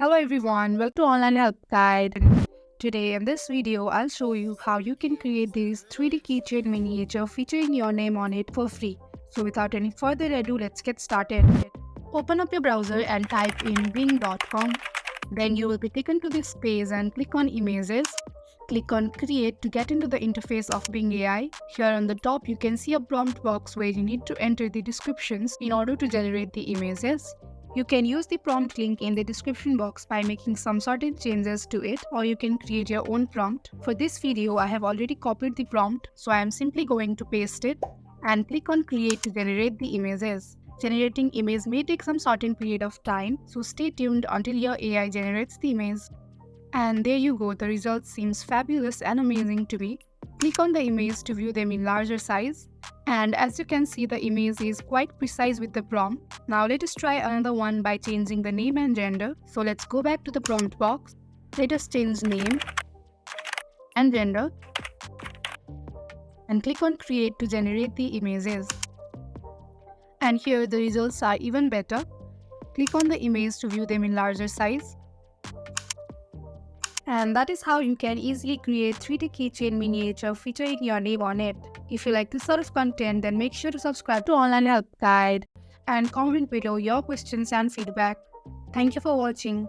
Hello everyone, welcome to Online Help Guide. Today in this video, I'll show you how you can create this 3D keychain miniature featuring your name on it for free. So without any further ado, let's get started. Open up your browser and type in bing.com. Then you will be taken to this page and click on Images. Click on Create to get into the interface of Bing AI. Here on the top, you can see a prompt box where you need to enter the descriptions in order to generate the images. You can use the prompt link in the description box by making some certain changes to it, or you can create your own prompt. For this video, I have already copied the prompt, so I am simply going to paste it and click on Create to generate the images. Generating image may take some certain period of time, so stay tuned until your AI generates the image. And there you go, the result seems fabulous and amazing to me. Click on the image to view them in larger size. And as you can see, the image is quite precise with the prompt. Now let us try another one by changing the name and gender. So let's go back to the prompt box. Let us change name and gender. And click on Create to generate the images. And here the results are even better. Click on the image to view them in larger size. And that is how you can easily create 3D keychain miniature featuring your name on it. If you like this sort of content, then make sure to subscribe to Online Help Guide and comment below your questions and feedback. Thank you for watching.